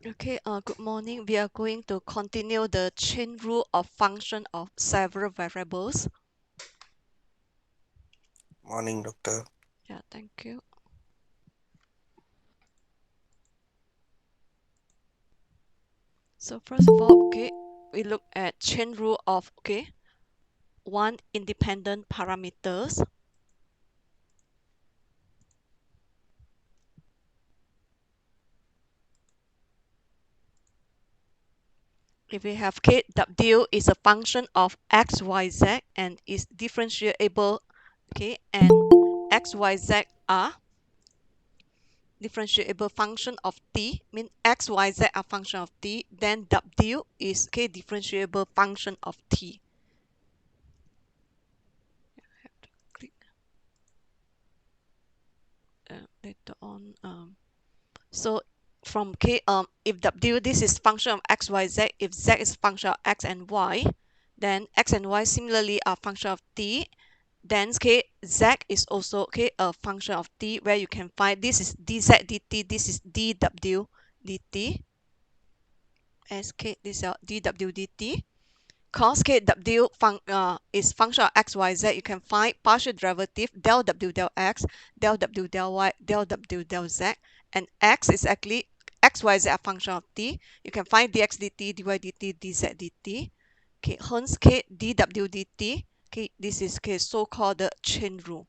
Okay, good morning. We are going to continue the chain rule of function of several variables. Morning, doctor. Yeah, thank you. So first of all, okay, we look at chain rule of, one independent parameters. If we have w is a function of x, y, z and is differentiable, and x, y, z are differentiable function of t, mean x, y, z are function of t, then w is differentiable function of t. Have to click later on. So from if w this is function of x, y, z, if z is function of x and y, then x and y similarly are function of t. Then z is also a function of t, where you can find this is dz dt, this is dw dt, as this is dw dt. Cos kw is function of x, y, z, you can find partial derivative del w del x, del w del y, del w del z, and x is actually x, y, z are function of t. You can find dx dt, dy dt, dz dt. Okay, hence dw dt. Okay, this is so-called the chain rule.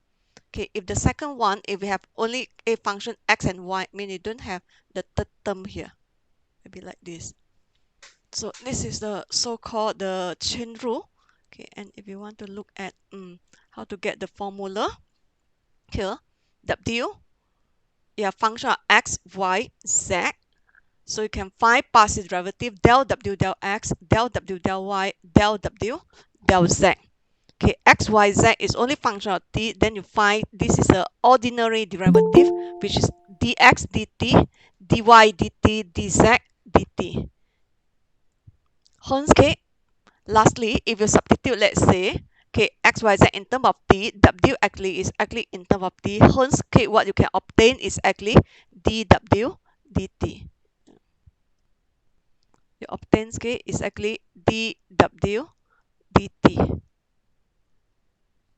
Okay, if the second one, if we have only a function x and y, mean you don't have the third term here. Maybe like this. So this is the so-called the chain rule. Okay, and if you want to look at how to get the formula here, w, function of x, y, z. So you can find partial derivative del w del x, del w del y, del w del z. Okay, x, y, z is only function of t. Then you find this is an ordinary derivative, which is dx dt, dy dt, dz dt. Hence, lastly, if you substitute, let's say, x, y, z in terms of t, w actually is actually in terms of t. Hence, what you can obtain is actually dw dt. You obtain is actually dw dt.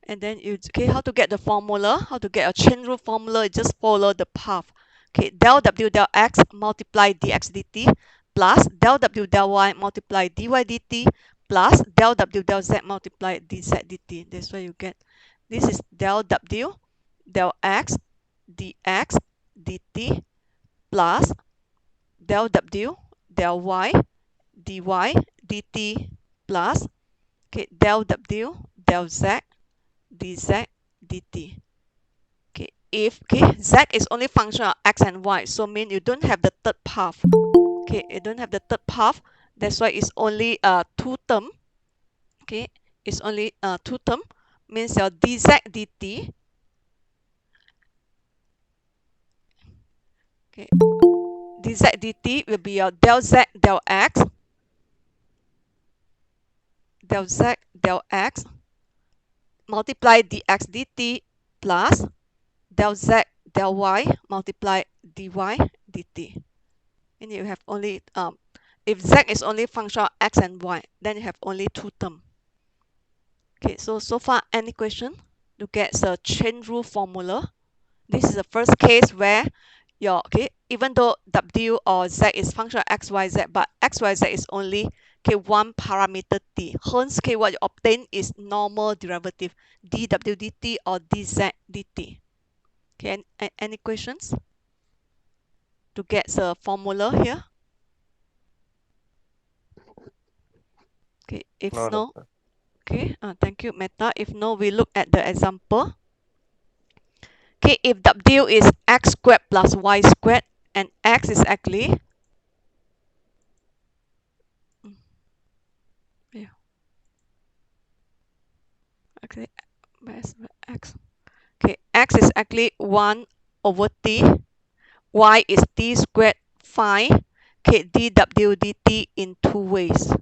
And then you how to get the formula, how to get a chain rule formula, you just follow the path. Del w del x multiply dx dt plus del w del y multiply dy dt plus del w del z multiply dz dt. That's why you get this is del w del x dx dt plus del w del y dy dt plus del w del z dz dt. If z is only function of x and y, so mean you don't have the third path. You don't have the third path. That's why it's only two term. It's only two term. Means your dz dt. Dz dt will be your del z del x, del z del x multiply dx dt plus del z del y multiply dy dt. And you have only if z is only function of x and y, then you have only two terms. So far any question to get the chain rule formula? This is the first case where your even though w or z is function of x, y, z, but x, y, z is only one parameter t. Hence what you obtain is normal derivative dw dt or dz dt. Any questions to get the formula here? If No, no, doctor. thank you, Meta. If no, we look at the example. If w is x squared plus y squared and x is actually yeah, actually where's x? X is actually 1 over t, y is t squared phi, dw dt in two ways.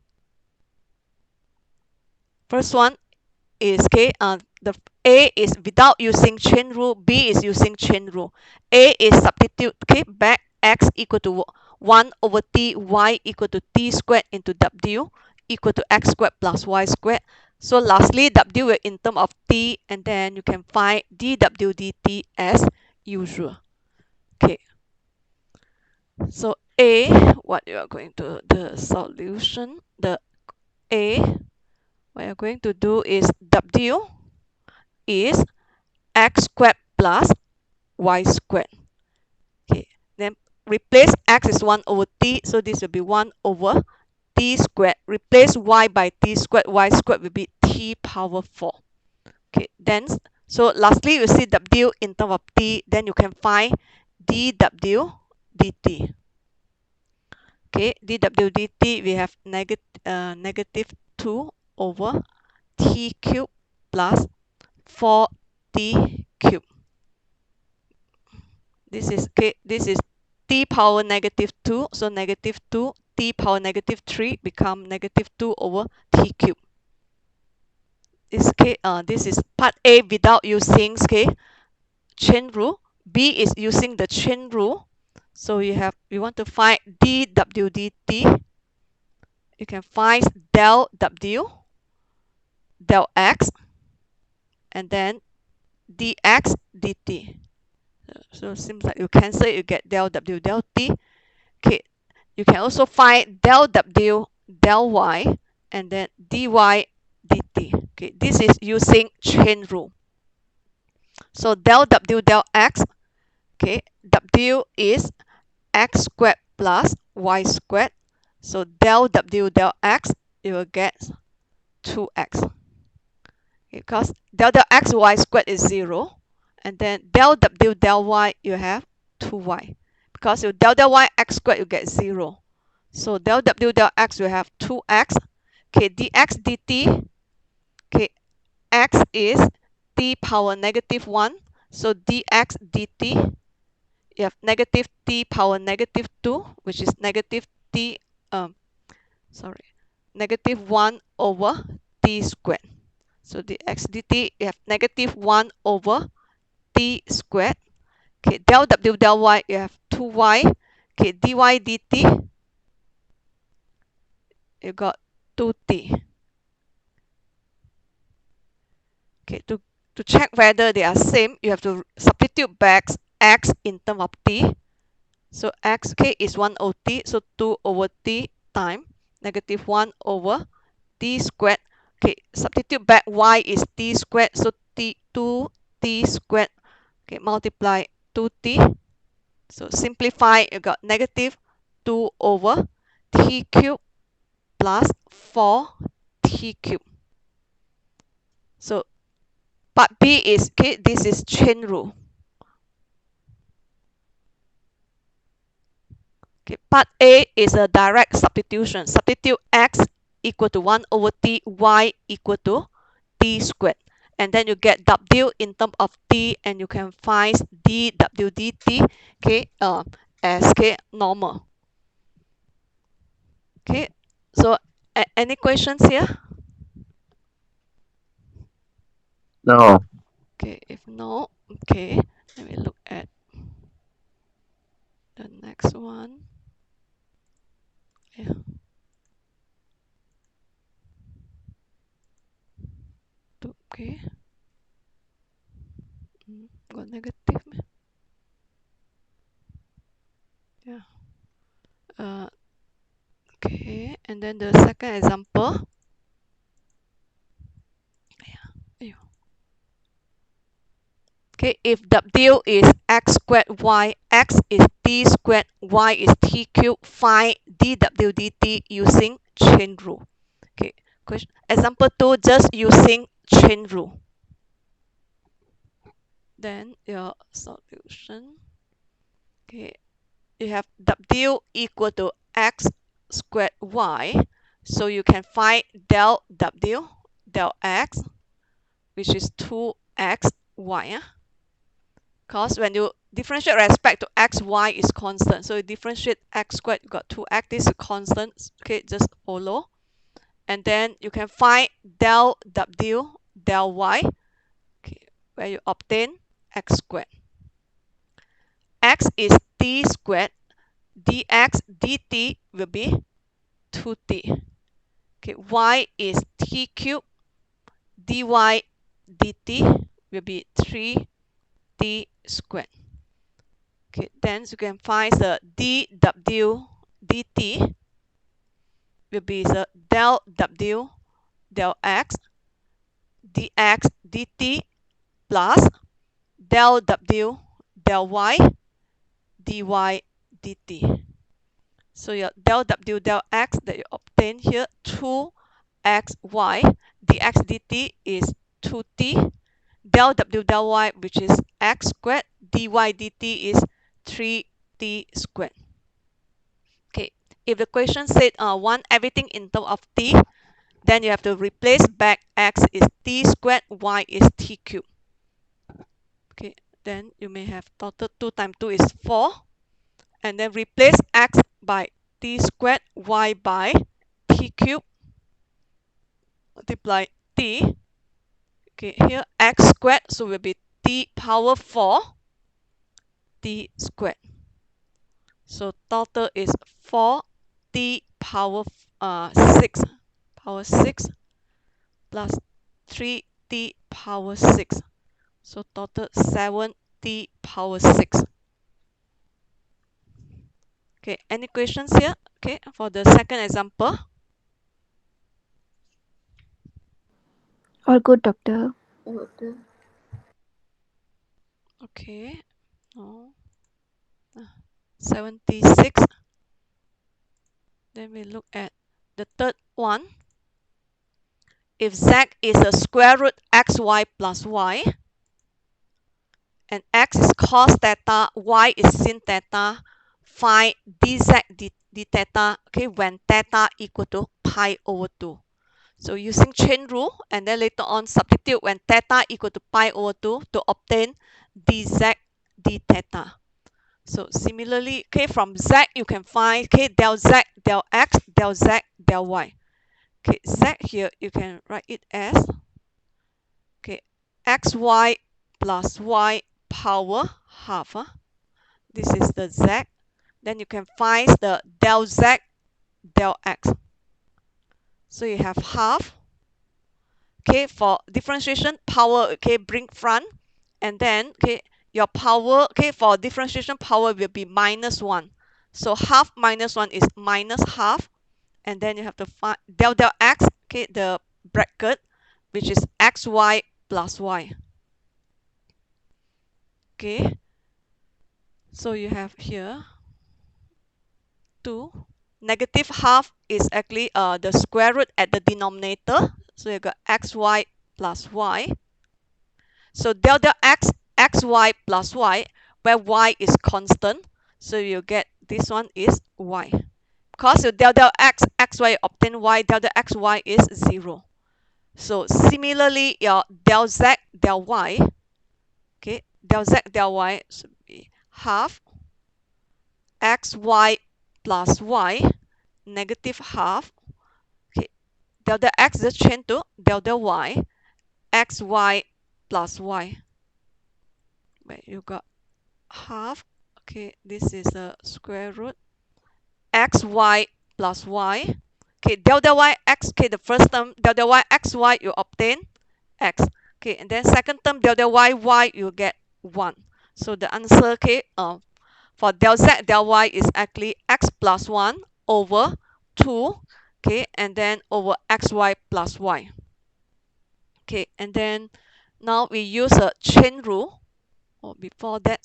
First one is the A is without using chain rule, B is using chain rule. A is substitute back x equal to 1 over t y equal to t squared into w equal to x squared plus y squared. So lastly, w will in terms of t, and then you can find dw dt as usual. Okay. So A, what you are going to, the solution, the A, what you're going to do is W is x squared plus y squared. Okay, then replace x is 1 over t, so this will be 1 over t squared. Replace y by t squared, y squared will be t power 4. Okay, then, so lastly, you see w in terms of t, then you can find dw dt. Okay, dw dt, we have negative 2 over t cubed plus 4t cubed. This is t power negative 2, so negative 2, t power negative 3 become negative 2 over t cubed. This is part A without using chain rule. B is using the chain rule. So we want to find dw dt. You can find del w, del x, and then dx dt. So it seems like you cancel it, you get del w del t. Okay, you can also find del w del y, and then dy dt. Okay, this is using chain rule. So del w del x, okay, w is x squared plus y squared. So del w del x, you will get 2x. Because del del x y squared is 0, and then del w del y, you have 2y. Because you del del y x squared, you get 0. So del w del x, you have 2x. Okay, dx dt, okay, x is t power negative 1. So dx dt, you have negative t power negative 2, which is negative t, negative 1 over t squared. So dx dt, you have negative 1 over t squared. Okay, del w del y, you have 2y. Okay, dy dt, you got 2t. Okay, to check whether they are same, you have to substitute back x in terms of t. So x is 1 over t, so 2 over t time negative 1 over t squared. Okay, substitute back y is t squared, so 2t squared. Okay, multiply 2t. So simplify, you got negative 2 over t cubed plus 4t cubed. So part B is, okay, this is chain rule. Okay, part A is a direct substitution. Substitute x equal to 1 over t, y equal to t squared. And then you get w in terms of t, and you can find dw dt, okay, as normal. Okay, so any questions here? No. Okay, if no, okay, let me look at the next one. Yeah. Okay. Got negative. Yeah. Okay, and then the second example. Yeah. Okay, if w is x squared y, x is t squared, y is t cubed, find dw dt using chain rule. Okay, question example 2, just using chain rule. Then your solution. Okay, you have w equal to x squared y, so you can find del w del x, which is 2x y. Because when you differentiate respect to x, y is constant. So you differentiate x squared, you got 2x. This is constant. Okay, just follow. And then you can find del w del y, okay, where you obtain x squared. X is t squared. dx dt will be 2t. Okay, y is t cubed, dy dt will be 3t squared. Okay, then you can find the dw dt will be the del w del x dx dt plus del w del y dy dt. So your del w del x that you obtain here 2xy dx dt is 2t, del w del y which is x squared, dy dt is 3t squared. Okay, if the question said want everything in terms of t, then you have to replace back x is t squared, y is t cubed. Okay, then you may have total 2 times 2 is 4, and then replace x by t squared, y by t cubed, multiply t. Okay, here x squared, so will be t power 4 t squared. So total is 4t power 6 power 6 plus 3t power 6. So total 7t power 6. Okay, any questions here? Okay, for the second example. All good, doctor. Okay, no. 76. Then we look at the third one. If z is a square root xy plus y, and x is cos theta, y is sin theta, find dz d theta, okay, when theta equal to pi over 2. So using chain rule, and then later on substitute when theta equal to pi over 2 to obtain dz d theta. So similarly, okay, from z you can find okay, del z, del x, del z, del y. Okay, z here you can write it as okay, xy plus y power half. This is the z. Then you can find the del z, del x. So you have half. Okay, for differentiation power, okay, bring front, and then okay, your power, okay, for differentiation power will be minus 1. So half minus 1 is minus half, and then you have to find del x, okay, the bracket, which is xy plus y. Okay, so you have here 2. Negative half is actually the square root at the denominator. So you got xy plus y. So del x, xy plus y, where y is constant. So you get this one is y. Because you del x, xy obtain y, del xy is 0. So similarly, your del z, del y, okay, del z, del y should be half xy plus y, negative half. Okay, del x just change to del y, xy plus y. Where you got half. Okay, this is a square root xy plus y. Okay, del y x. Okay, the first term del y xy you obtain x. Okay, and then second term del y you get 1. So the answer, okay, for del z del y is actually x plus 1 over 2. Okay, and then over xy plus y. Okay, and then now we use a chain rule. Or before that,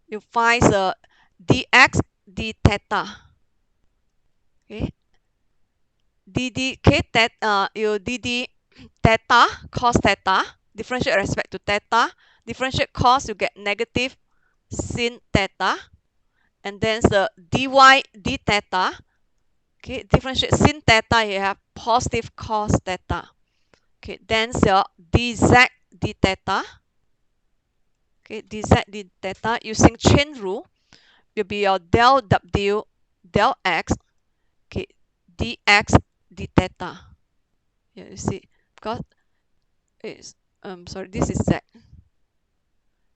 you find the dx d theta. Okay, dd, okay, that you dd theta cos theta, differentiate respect to theta, differentiate cos, you get negative sin theta, and then the dy d theta, okay, differentiate sin theta, you have positive cos theta. Okay, then your dz d theta, okay, dz d theta using chain rule will be your del w del x, okay, dx d theta. Here you see, because it's sorry, this is z,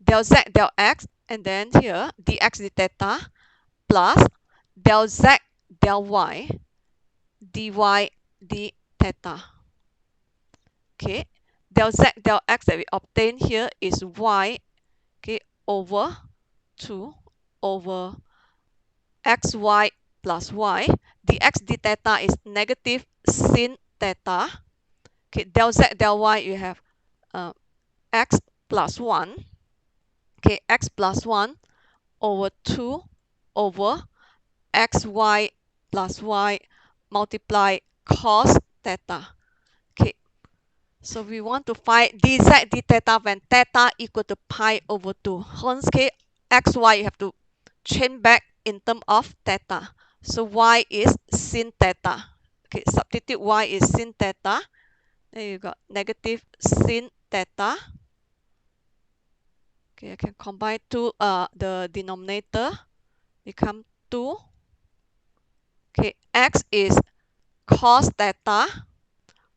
del z del x, and then here dx d theta plus del z del y dy d theta. Okay, del z del x that we obtain here is y, okay, over 2 over xy plus y. Dx d theta is negative sin theta. Okay, del z del y you have x plus 1. Okay, x plus 1 over 2 over xy plus y multiply cos theta. Okay, so we want to find dz d theta when theta equal to pi over 2. Hence, okay, xy you have to change back in terms of theta. So y is sin theta. Okay, substitute y is sin theta. Then you got negative sin theta. Okay, I can combine the denominator become 2. Okay, x is cos theta,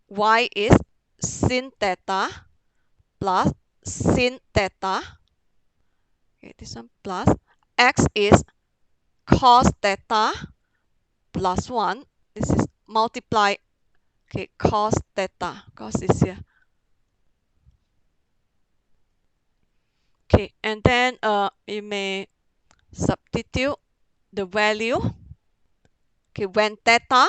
y is sin theta plus sin theta. Okay, this one plus x is cos theta plus 1. This is multiply, okay, cos theta. Cos is here. Okay, and then you may substitute the value. Okay, when theta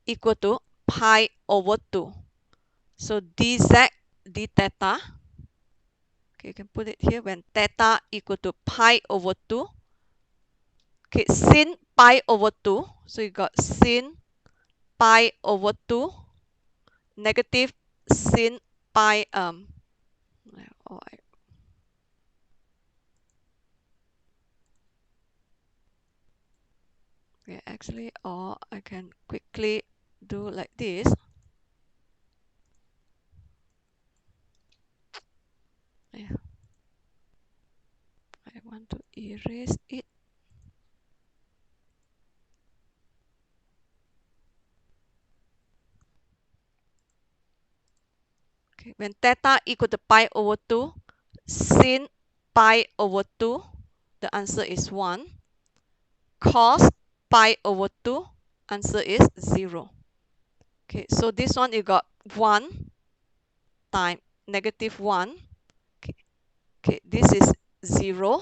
equal to pi over 2. So dz d theta. Okay, you can put it here when theta equal to pi over 2. Okay, sin pi over 2. So you got sin pi over 2 negative sin pi oh, okay, actually, or I can quickly do like this. Yeah, I want to erase it. Okay, when theta equal to pi over 2, sin pi over 2, the answer is 1. Cos pi over 2, answer is 0. Okay, so this one you got 1 times negative 1. Okay, okay, this is 0.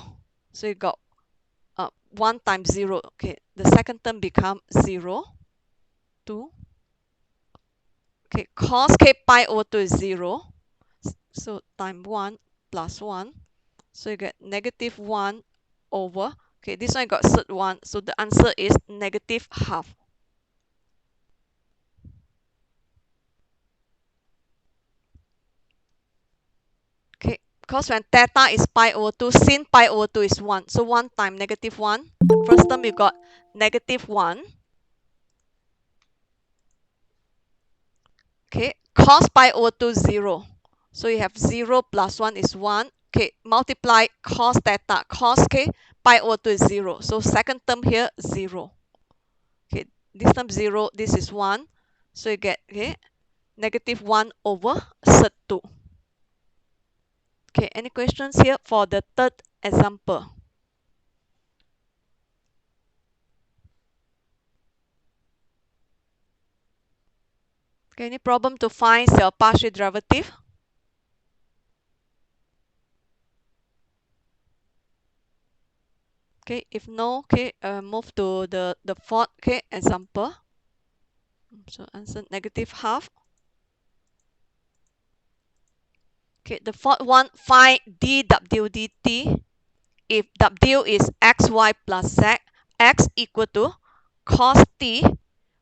So you got 1 times 0. Okay, the second term become 0. 2. Okay, cos k pi over 2 is 0. So times 1 plus 1. So you get negative 1 over. Okay, this one got third 1. So the answer is negative half. Okay, because when theta is pi over 2, sin pi over 2 is 1. So 1 times negative 1. The first term you got negative 1. Okay, cos pi over 2 is 0. So you have 0 plus 1 is 1. Okay, multiply cos theta. Cos k pi over 2 is 0. So second term here 0. Okay, this term 0, this is 1. So you get, okay, negative 1 over third 2. Okay, any questions here for the third example? Okay, any problem to find the partial derivative? Okay, if no, okay, move to the fourth, okay, example. So answer negative half. Okay, the fourth one, find dw dt if w is xy plus z, x equal to cos t,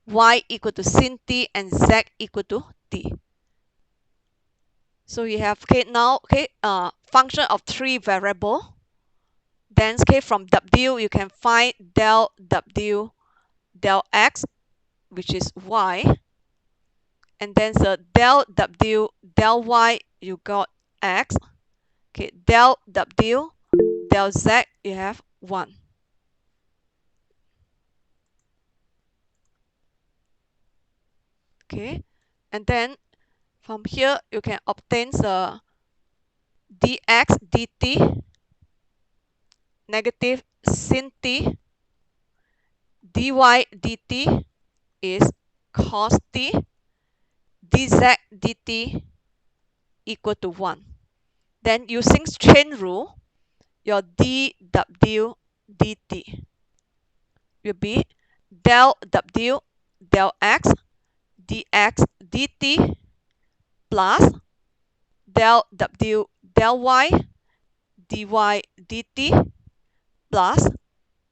y equal to sin t, and z equal to t. So you have, okay, now, okay, function of 3 variable. Then, okay, from w you can find del w del x, which is y, and then the del w del y you got x. Okay, del w del z you have 1. Okay, and then from here you can obtain the dx dt negative sin t, dy dt is cos t, dz dt equal to 1. Then using chain rule, your dw dt will be del w del x dx dt plus del w del y dy dt plus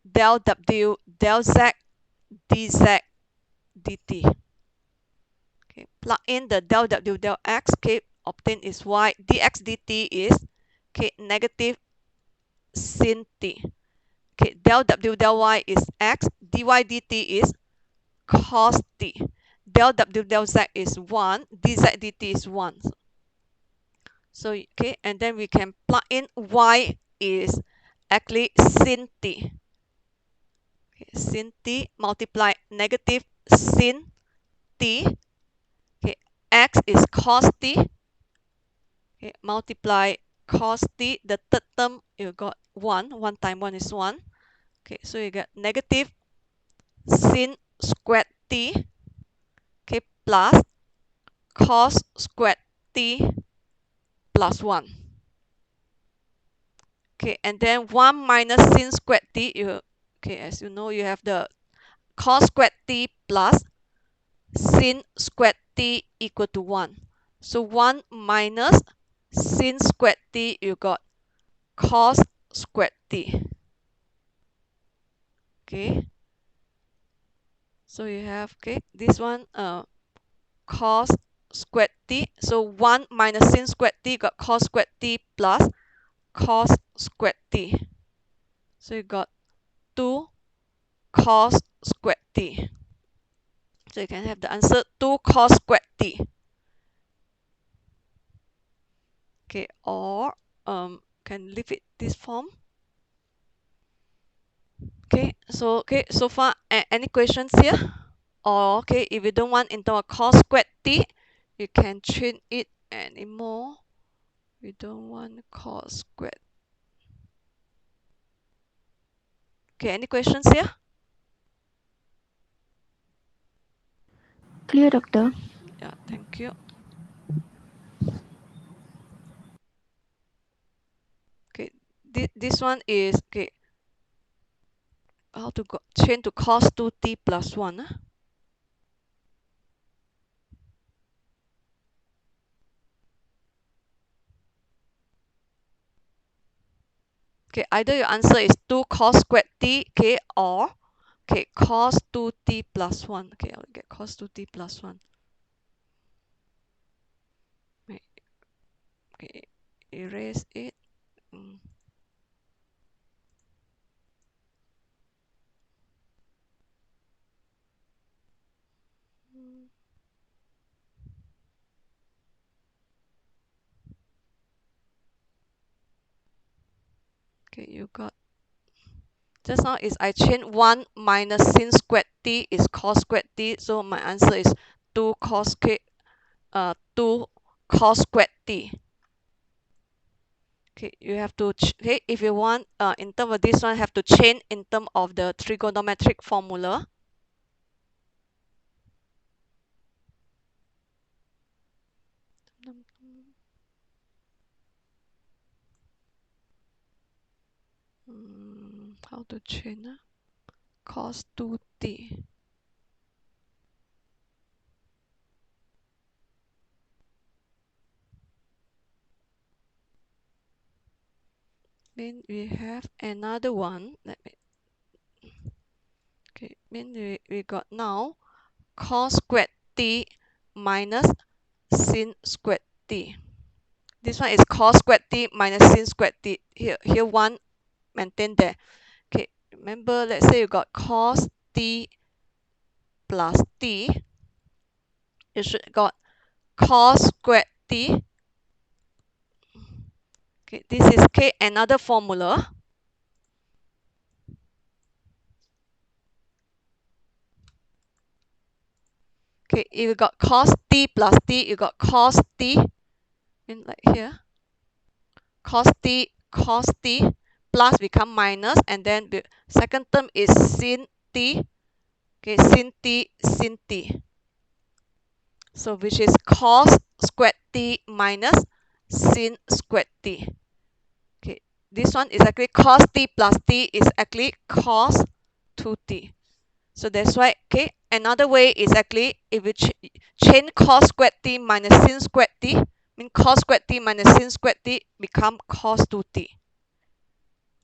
del w del z dz dt. Okay, plug in the del w del x, okay, obtain is y, dx dt is okay, negative sin t. Okay, del w del y is x, dy dt is cos t. Del w del z is 1, dz dt is 1. So, okay, and then we can plug in y is actually sin t. Okay, sin t multiply negative sin t. Okay, x is cos t. Okay, multiply cos t. The third term you got 1. 1 times 1 is 1. Okay, so you get negative sin squared t. Okay, plus cos squared t plus 1. Okay, and then 1 minus sin squared t, okay, as you know, you have the cos squared t plus sin squared t equal to 1. So 1 minus sin squared t, you got cos squared t. Okay, so you have, okay, this one cos squared t. So 1 minus sin squared t got cos squared t plus cos squared t. So you got 2 cos squared t. So you can have the answer 2 cos squared t. Okay, or can leave it this form. Okay, so far any questions here? Or okay, if you don't want into a cos squared t, you can change it anymore. We don't want cos squared. Okay, any questions here? Clear, doctor. Yeah, thank you. Okay, this one is okay. How to go change to cos 2t plus 1. Okay, either your answer is 2 cos squared t, okay, or okay, cos 2t plus 1. Okay, I'll get cos 2t plus 1. Okay, erase it. Okay, you got just now is I change 1 minus sin squared t is cos squared t, so my answer is 2 cos 2 cos squared t. Okay, you have to okay, if you want in terms of this one, have to change in terms of the trigonometric formula. How to change? Cos 2t. Then we have another one. Let me. Okay, then we got now cos squared t minus sin squared t. This one is cos squared t minus sin squared t. Here one maintain there. Okay, remember, let's say you got cos t plus t. You should got cos squared t. Okay, this is okay, another formula. Okay, if you got cos t plus t, you got cos t, and like here, cos t plus become minus, and then the second term is sin t. Okay, sin t. So which is cos squared t minus sin squared t. Okay, this one is actually cos t plus t is actually cos 2t. So that's why, okay, another way is actually if you change cos squared t minus sin squared t, mean cos squared t minus sin squared t become cos 2t.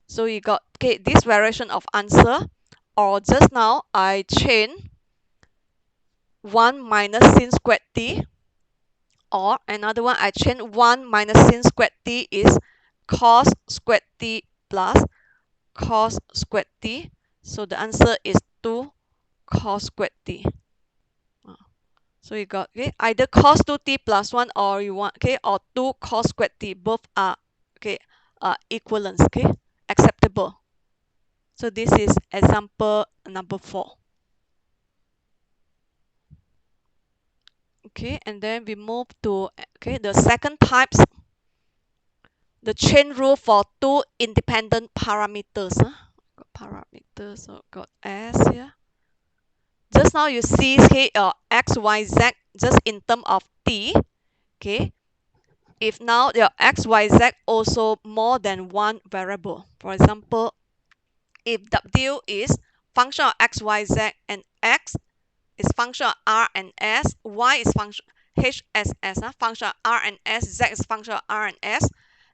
So you got, okay, this variation of answer, or just now I change 1 minus sin squared t, or another one I change 1 minus sin squared t is cos squared t plus cos squared t. So the answer is 2 cos squared t. So you got, okay, either cos 2t plus 1, or you want, okay, or 2 cos squared t. Both are, okay, equivalent, okay, acceptable. So this is example number 4. Okay, and then we move to, okay, the second types, the chain rule for two independent parameters. Got parameters, so got S here. Just now you see, okay, x, y, z just in terms of t. Okay, if now your x, y, z also more than one variable. For example, if w is function of x, y, z, and x is function of r and s, y is function hss, function of r and s, z is function of r and s,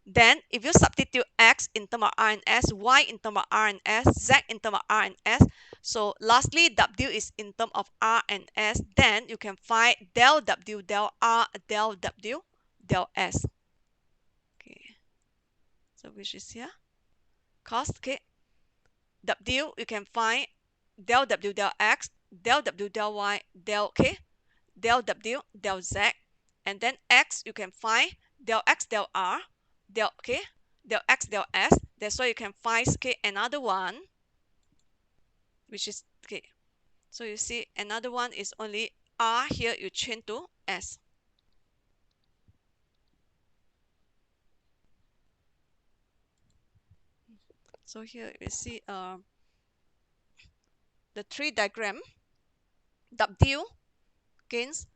then if you substitute x in terms of r and s, y in terms of r and s, z in terms of r and s, so lastly w is in terms of r and s, then you can find del w, del r, del w, del s. Okay, so which is here cos, okay, w you can find del w, del x, del w, del y, del, okay, del w, del z, and then x you can find del x, del r, del, okay, del x, del s. That's why you can find, okay, another one, which is, okay, so you see another one is only r, here you change to s. So here you see the tree diagram. W gains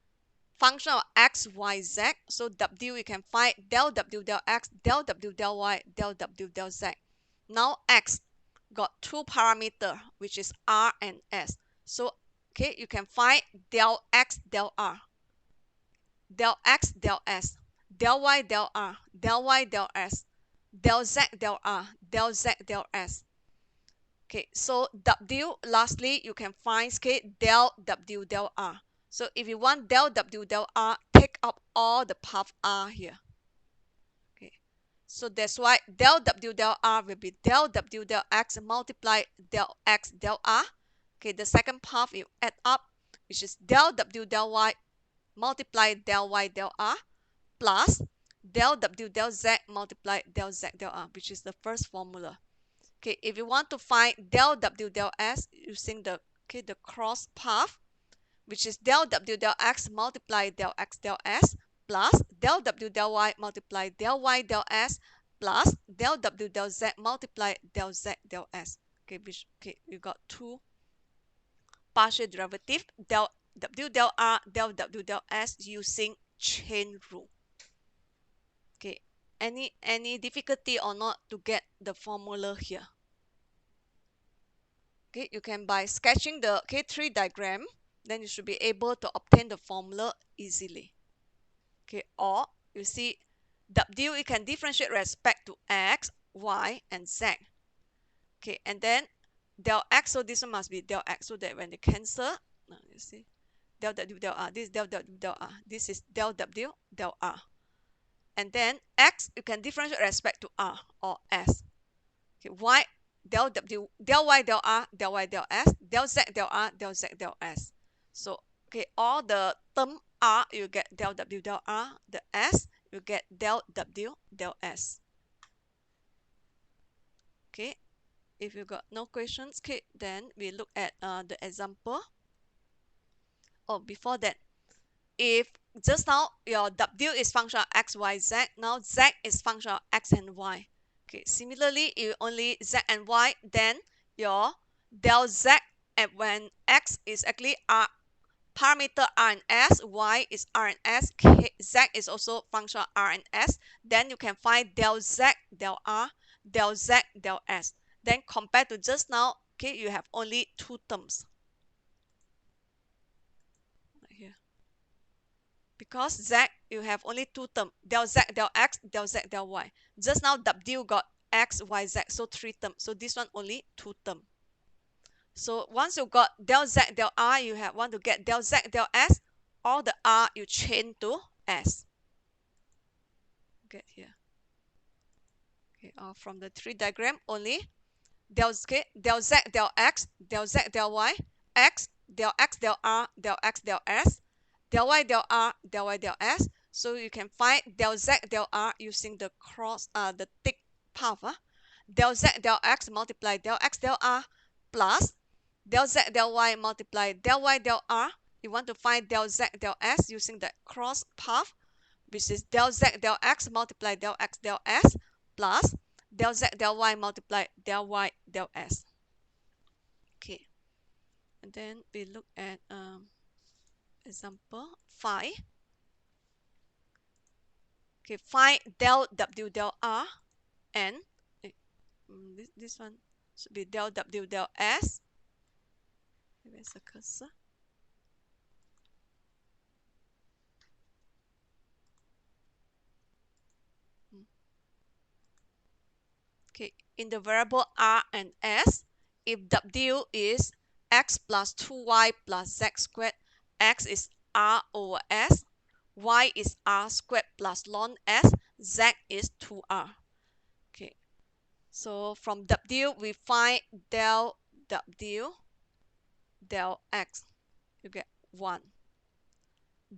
function of x, y, z. So w you can find del w, del x, del w, del y, del w, del z. Now x got two parameter, which is r and s. So, okay, you can find del x, del r, del x, del s, del y, del r, del y, del s, del z, del r, del z, del s. Okay, so w lastly you can find, okay, del w, del r. So if you want del w, del r, take up all the path r here. Okay, so that's why del w, del r will be del w, del x multiply del x, del r. Okay, the second path you add up, which is del w, del y multiply del y, del r, plus del w, del z multiply del z, del r, which is the first formula. Okay, if you want to find del w, del s using the, okay, the cross path, which is del w, del x multiply del x, del s, plus del w, del y multiply del y, del s, plus del w, del z multiply del z, del s. Okay, which, okay, you got two partial derivative, del w, del r, del w, del s using chain rule. Okay, any difficulty or not to get the formula here? Okay, you can by sketching the K3 diagram, then you should be able to obtain the formula easily. Okay, or you see W you can differentiate respect to x, y, and z. Okay, and then del x, so this one must be del x, so that when they cancel, now you see del w, del r, this is del w, del r, this is del w, del r. And then x you can differentiate respect to r or s. Okay, y del w, del y, del r, del y, del s, del z, del r, del z, del s. So, okay, all the term r you get del w, del r, the s you get del w, del s. Okay, if you got no questions, okay, then we look at the example. Oh, before that, if just now your w is function of x, y, z, now z is function of x and y. Okay, similarly, if only z and y, then your del z and when x is actually r parameter r and s, y is r and s, z is also function r and s, then you can find del z, del r, del z, del s. Then compared to just now, okay, you have only two terms. Right here. Because z, you have only two terms, del z, del x, del z, del y. Just now w got x, y, z, so three terms. So this one only two terms. So once you got del z, del r, you have want to get del z, del s, all the r you chain to s. Get here. Okay, from the tree diagram only del z, del x, del z, del y, x, del r, del x, del s, del y, del r, del y, del s. So you can find del z, del r using the cross, the thick path. Del z, del x multiply del x, del r plus del z, del y multiply del y, del r. You want to find del z, del s using the cross path, which is del z, del x multiply del x, del s plus del z, del y multiply del y, del s. Okay, and then we look at example 5. Okay, find del w, del r, and this one should be del w, del s. Where's the cursor? Okay, in the variable r and s, if w is x plus 2y plus z squared, x is r over s, y is r squared plus ln s, z is 2r. Okay, so from w we find del w, del x, you get 1.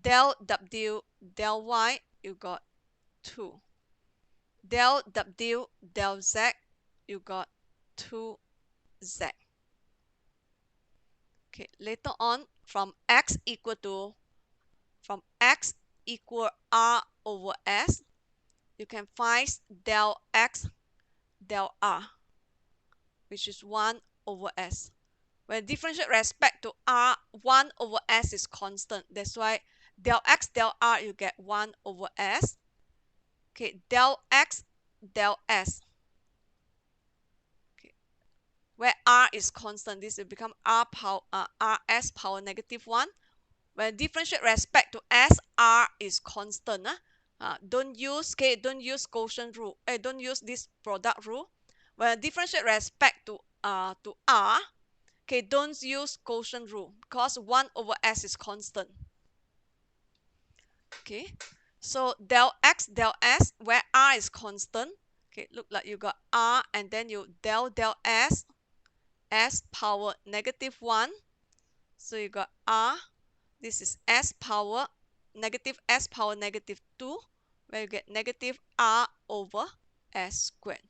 Del w, del y, you got 2. Del w, del z, you got 2z. Okay, later on from x equal r over s, you can find del x, del r, which is 1 over s. When differentiate respect to r, 1 over s is constant. That's why del x, del r, you get 1 over s. Okay, del x, del s. Okay, where r is constant, this will become rs power negative 1. When differentiate respect to s, r is constant. Don't use quotient rule. Don't use this product rule. When differentiate respect to r, okay, don't use quotient rule because 1 over s is constant. Okay, so del x, del s, where r is constant. Okay, look like you got r and then you del s, s power negative 1. So you got r. This is s power negative 2, where you get negative r over s squared.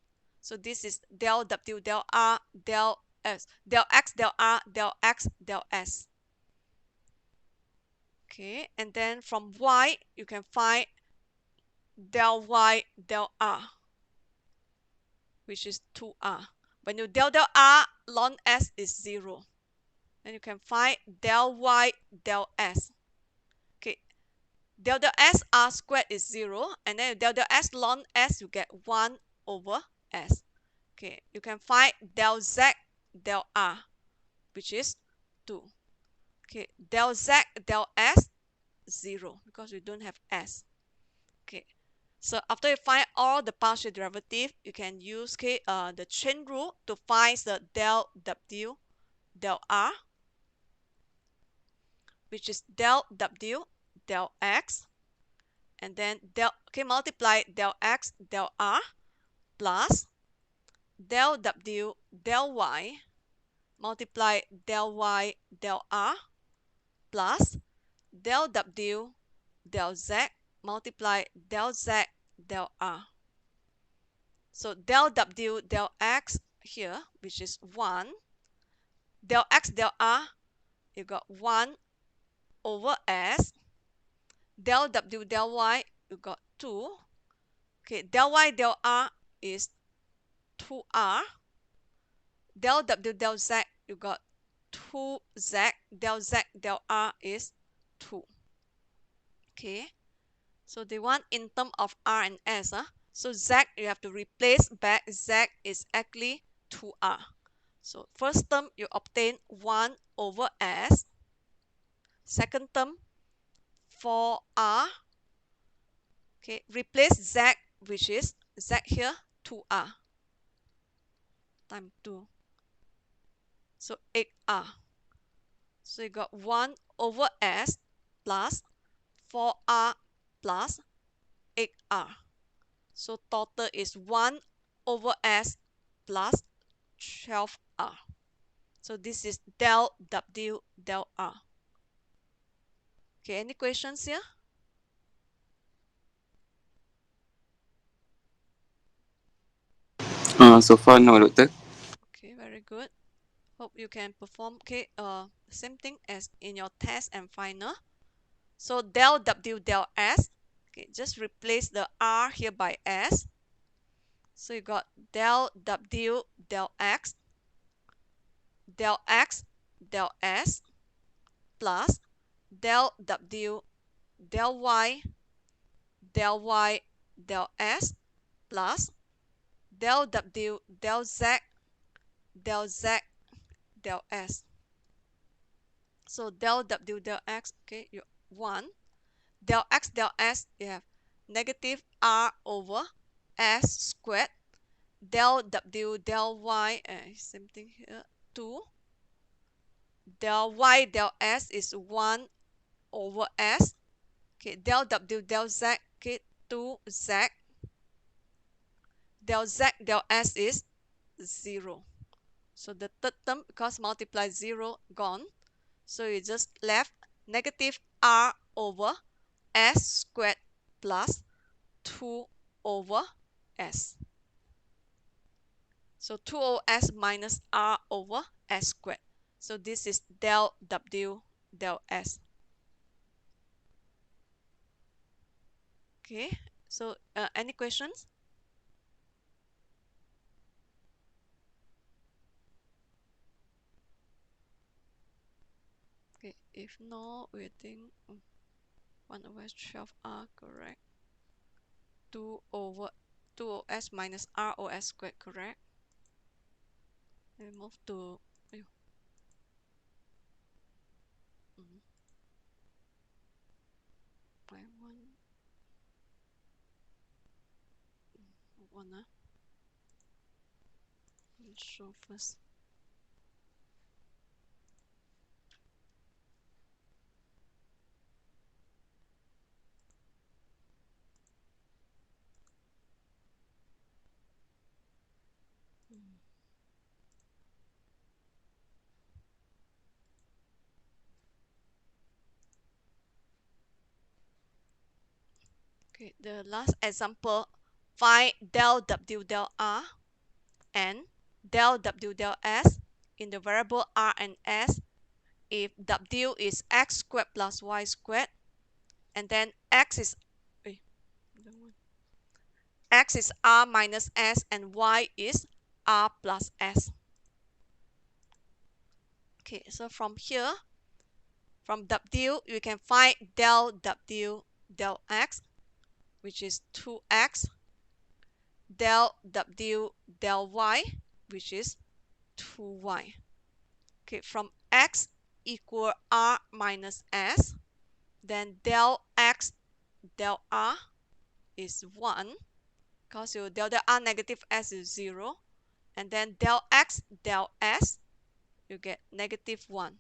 So this is del w, del r, del s, del x, del r, del x, del s. Okay, and then from y, you can find del y, del r, which is 2r. When you del r, ln s is 0. Then you can find del y, del s. Okay, del s r squared is 0, and then del s ln s, you get 1 over s. Okay, you can find del z, del r, which is 2. Okay, del z, del s, 0, because we don't have s. Okay, so after you find all the partial derivative, you can use the chain rule to find the del w, del r, which is del w, del x, and then multiply del x, del r plus del w, del y, multiply del y, del r plus del w, del z, multiply del z, del r. So del w, del x here, which is 1. Del x, del r, you got 1 over s. Del w, del y, you got 2. Okay, del y, del r is 2r. Del w del z, you got 2z. Del z del r is 2. Okay, so they want in terms of r and s. So z, you have to replace back. Z is actually 2r. So first term, you obtain 1 over s. Second term, 4r. Okay, replace z, which is z here, 2r times 2. So 8r. So you got 1 over s plus 4r plus 8r. So total is 1 over s plus 12r. So this is del w del r. Okay, any questions here? So far, no, Doctor. Okay, very good. Hope you can perform. Okay, same thing as in your test and final. So del w del s. Okay, just replace the r here by s. So you got del w del x del s plus del w del y del s plus del w del z del s. So del w del x, okay, you 1. Del x del s, you have negative r over s squared. Del w del y, same thing here, 2. Del y del s is 1 over s. Okay, del w del z, okay, 2z. Del z del s is 0. So the third term, because multiply 0, gone. So you just left negative r over s squared plus 2 over s. So 2 over s minus r over s squared. So this is del w del s. Okay, so any questions? Okay, if no, we think 1 over s 12r, correct. 2 over 2 s minus r over s squared, correct. We move to I wanna show first. Okay, the last example, find del w del r and del w del s in the variable r and s if w is x squared plus y squared, and then x is r minus s and y is r plus s. Okay, so from here, from w, you can find del w del x, which is 2x, del w del y, which is 2y. Okay, from x equal r minus s, then del x del r is 1, because you del r negative s is 0, and then del x del s, you get negative 1.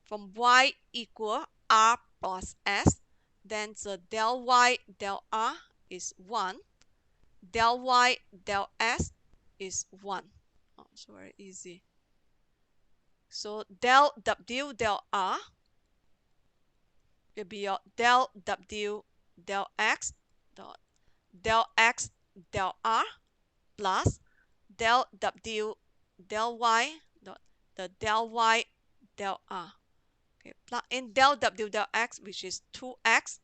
From y equal r plus s, then the del y del r is 1, del y del s is 1. Oh, it's very easy. So del w del r will be your del w del x dot del x del r plus del w del y dot the del y del r. Okay, plug in del w del x, which is 2x.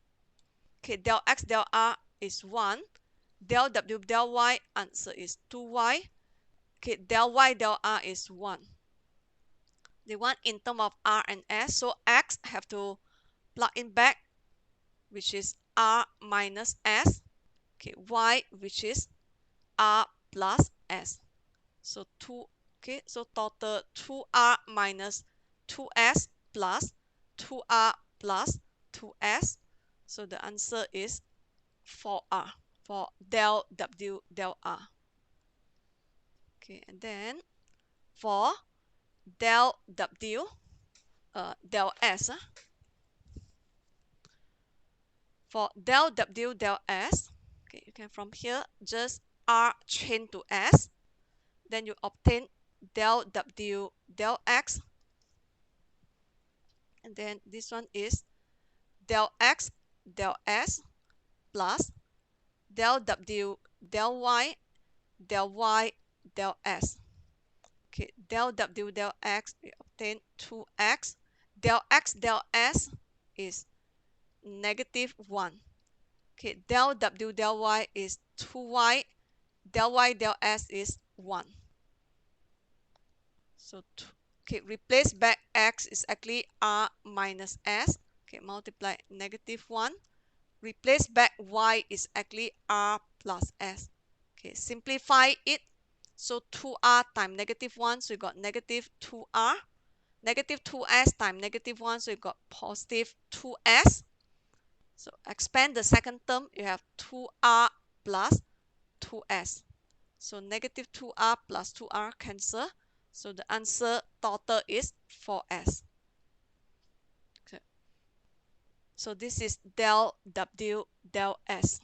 Okay, del x del r is 1. Del w del y, answer is 2y. Okay, del y del r is 1. They want in terms of r and s, so x have to plug in back, which is r minus s. Okay, y, which is r plus s. So 2, okay, so total 2r minus 2s plus 2r plus 2s. So the answer is 4r for del w del r. Okay, and then for del w del s, for del w del s, okay, you can from here just r chain to s, then you obtain del w del x, and then this one is del x del s plus del w del y del y del s. Okay, del w del x, we obtain 2x. Del x del s is negative 1. Okay, del w del y is 2y. Del y del s is 1. So, okay, replace back x is actually r minus s. Okay, multiply negative 1. Replace back y is actually r plus s. Okay, simplify it. So 2r times negative 1, so you got negative 2r. Negative 2s times negative 1, so you got positive 2s. So expand the second term, you have 2r plus 2s. So negative 2r plus 2r cancel. So the answer total is 4s. Okay. So this is del w del s.